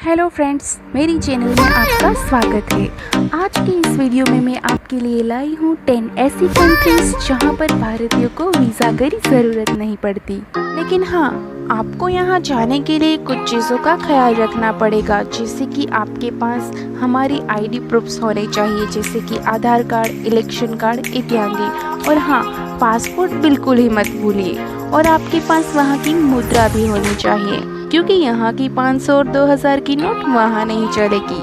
Hello friends, मेरी channel में आपका स्वागत है। आज की इस वीडियो में मैं आपके लिए लाई हूँ 10 ऐसी कंट्रीज जहाँ पर भारतीयों को वीज़ा की ज़रूरत नहीं पड़ती। लेकिन हाँ, आपको यहाँ जाने के लिए कुछ चीज़ों का ख्याल रखना पड़ेगा, जैसे कि आपके पास हमारी आईडी प्रूफ्स होने चाहिए, जैसे कि आधार कार्ड, इलेक्शन कार्ड इत्यादि। और हाँ, पासपोर्ट बिल्कुल ही मत भूलिए। और आपके पास वहाँ की मुद्रा भी होनी चाहिए, क्योंकि यहाँ की 500 और 2000 की नोट वहाँ नहीं चलेगी।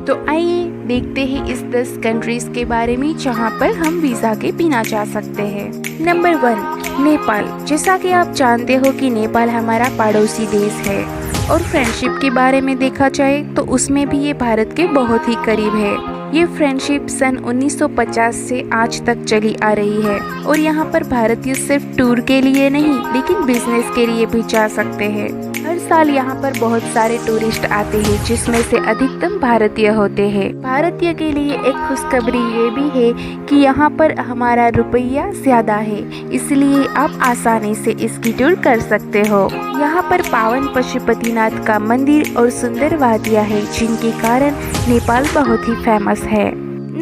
तो आइए देखते हैं इस 10 कंट्रीज के बारे में जहाँ पर हम वीज़ा के बिना जा सकते हैं। नंबर 1, नेपाल। जैसा कि आप जानते हो कि नेपाल हमारा पड़ोसी देश है और फ्रेंडशिप के बारे में देखा जाए तो उसमें भी ये भारत के बहुत ही करीब है। ये फ्रेंडशिप सन 1950 से आज तक चली आ रही है और यहाँ पर भारतीय सिर्फ टूर के लिए नहीं लेकिन बिजनेस के लिए भी जा सकते हैं। हर साल यहाँ पर बहुत सारे टूरिस्ट आते हैं, जिसमें से अधिकतम भारतीय होते हैं। भारतीय के लिए एक खुशखबरी ये भी है कि यहाँ पर हमारा रुपया ज्यादा है, इसलिए आप आसानी से इसकी टूर कर सकते हो। यहाँ पर पावन पशुपतिनाथ का मंदिर और सुंदर वादियाँ है, जिनके कारण नेपाल बहुत ही फेमस है।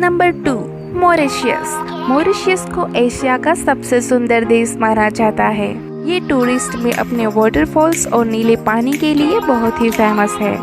Number 2, Mauritius. मॉरिशस को एशिया का सबसे सुंदर देश माना जाता है। ये टूरिस्ट में अपने वाटरफॉल्स और नीले पानी के लिए बहुत ही फेमस है।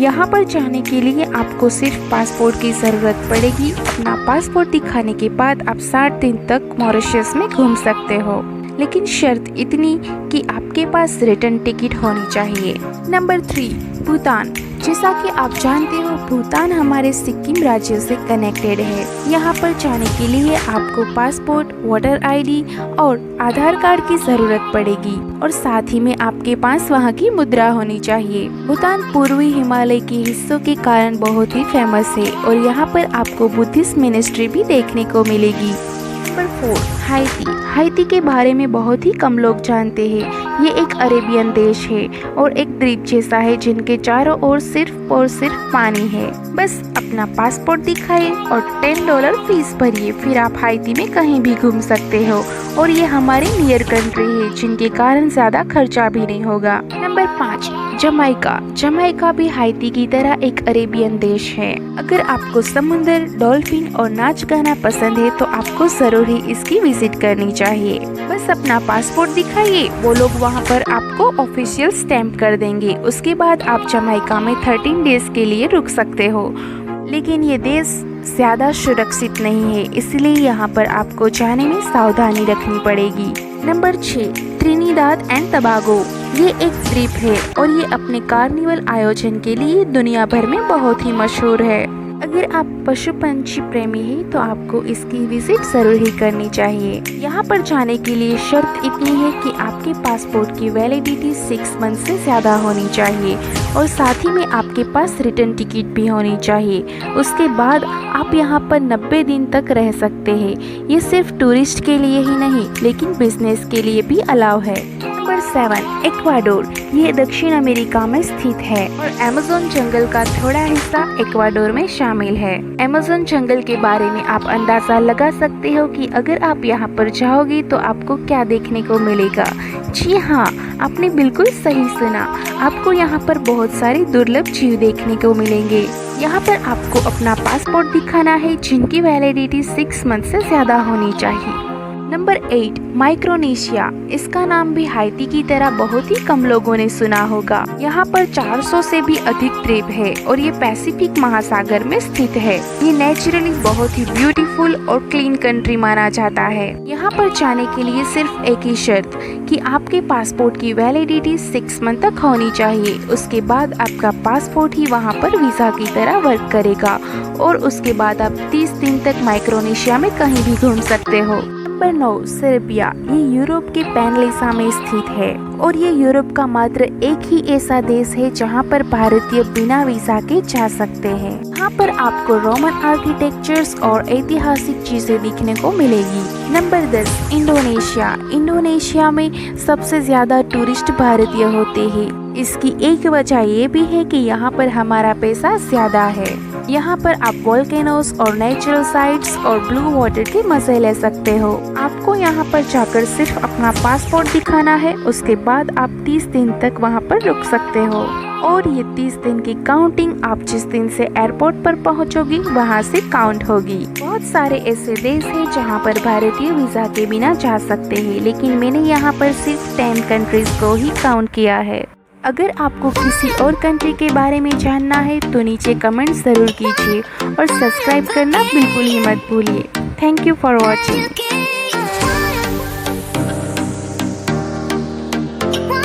यहाँ पर जाने के लिए आपको सिर्फ पासपोर्ट की जरूरत पड़ेगी। अपना पासपोर्ट दिखाने के बाद आप 60 दिन तक मॉरिशस में घूम सकते हो, लेकिन शर्त इतनी कि आपके पास रिटर्न टिकट होनी चाहिए। नंबर 3, भूटान। जैसा कि आप जानते हो, भूटान हमारे सिक्किम राज्य से कनेक्टेड है। यहाँ पर जाने के लिए आपको पासपोर्ट, वोटर आईडी और आधार कार्ड की जरूरत पड़ेगी और साथ ही में आपके पास वहाँ की मुद्रा होनी चाहिए। भूटान पूर्वी हिमालय के हिस्सों के कारण बहुत ही फेमस है और यहाँ पर आपको बुद्धिस्ट मिनिस्ट्री भी देखने को मिलेगी। नंबर 4, हाइती। हाइती के बारे में बहुत ही कम लोग जानते हैं। ये एक अरेबियन देश है और एक द्वीप जैसा है, जिनके चारों ओर सिर्फ और सिर्फ पानी है। बस अपना पासपोर्ट दिखाइए और $10 फीस भरिए, फिर आप हाइती में कहीं भी घूम सकते हो और ये हमारे नियर कंट्री है, जिनके कारण ज्यादा खर्चा भी नहीं होगा। Number 5, Jamaica. जमाइका भी हाइती की तरह एक अरेबियन देश है। अगर आपको समुंदर, डॉल्फिन और नाच गाना पसंद है तो आपको जरूर ही इसकी विजिट करनी चाहिए। बस अपना पासपोर्ट दिखाइए, वो लोग वहाँ पर आपको ऑफिशियल स्टैंप कर देंगे। उसके बाद आप जमाइका में 13 डेज के लिए रुक सकते हो, लेकिन ये देश ज्यादा सुरक्षित नहीं है, इसलिए यहाँ पर आपको जाने में सावधानी रखनी पड़ेगी। Number 6, Trinidad and Tobago. ये एक द्वीप है और ये अपने कार्निवल आयोजन के लिए दुनिया भर में बहुत ही मशहूर है। अगर आप पशु पंछी प्रेमी हैं तो आपको इसकी विजिट जरूर ही करनी चाहिए। यहाँ पर जाने के लिए शर्त इतनी है कि आपके पासपोर्ट की वैलिडिटी 6 मंथ से ज्यादा होनी चाहिए और साथ ही में आपके पास रिटर्न टिकट भी होनी चाहिए। उसके बाद आप यहाँ पर 90 दिन तक रह सकते हैं। ये सिर्फ टूरिस्ट के लिए ही नहीं लेकिन बिजनेस के लिए भी अलाउ है। Number 7, Ecuador. ये दक्षिण अमेरिका में स्थित है और अमेज़न जंगल का थोड़ा हिस्सा इक्वाडोर में शामिल है। अमेज़न जंगल के बारे में आप अंदाजा लगा सकते हो कि अगर आप यहाँ पर जाओगे तो आपको क्या देखने को मिलेगा। जी हाँ, आपने बिल्कुल सही सुना। आपको यहाँ पर बहुत सारे दुर्लभ जीव देखने को मिलेंगे। यहाँ पर आपको अपना पासपोर्ट दिखाना है, जिनकी वैलिडिटी 6 मंथ से ज्यादा होनी चाहिए। Number 8, Micronesia. इसका नाम भी हाइती की तरह बहुत ही कम लोगों ने सुना होगा। यहाँ पर 400 से भी अधिक द्वीप है और ये पैसिफिक महासागर में स्थित है। ये नेचुरली बहुत ही ब्यूटीफुल और क्लीन कंट्री माना जाता है। यहाँ पर जाने के लिए सिर्फ एक ही शर्त कि आपके पासपोर्ट की वैलिडिटी 6 मंथ तक होनी चाहिए। उसके बाद आपका पासपोर्ट ही वहाँ पर वीजा की तरह वर्क करेगा और उसके बाद आप 30 दिन तक माइक्रोनेशिया में कहीं भी घूम सकते हो। Number 9, Serbia. ये यूरोप के पेनिनसुला में स्थित है और ये यूरोप का मात्र एक ही ऐसा देश है जहाँ पर भारतीय बिना वीजा के जा सकते हैं। यहाँ पर आपको रोमन आर्किटेक्चर्स और ऐतिहासिक चीजें दिखने को मिलेगी। Number 10, Indonesia. इंडोनेशिया में सबसे ज्यादा टूरिस्ट भारतीय होते हैं। इसकी एक वजह ये भी है कि यहाँ पर हमारा पैसा ज्यादा है। यहाँ पर आप वोल्केनोस और नेचुरल साइट्स और ब्लू वाटर के मजे ले सकते हो। आपको यहाँ पर जाकर सिर्फ अपना पासपोर्ट दिखाना है, उसके बाद आप 30 दिन तक वहाँ पर रुक सकते हो। और ये 30 दिन की काउंटिंग आप जिस दिन से एयरपोर्ट पर पहुंचोगी वहां से काउंट होगी। बहुत सारे ऐसे देश हैं जहां पर भारतीय वीज़ा के बिना जा सकते हैं, लेकिन मैंने यहां पर सिर्फ 10 कंट्रीज को ही काउंट किया है। अगर आपको किसी और कंट्री के बारे में जानना है तो नीचे कमेंट ज़रूर कीजिए और सब्सक्राइब करना बिल्कुल ही मत भूलिए। Thank you for watching.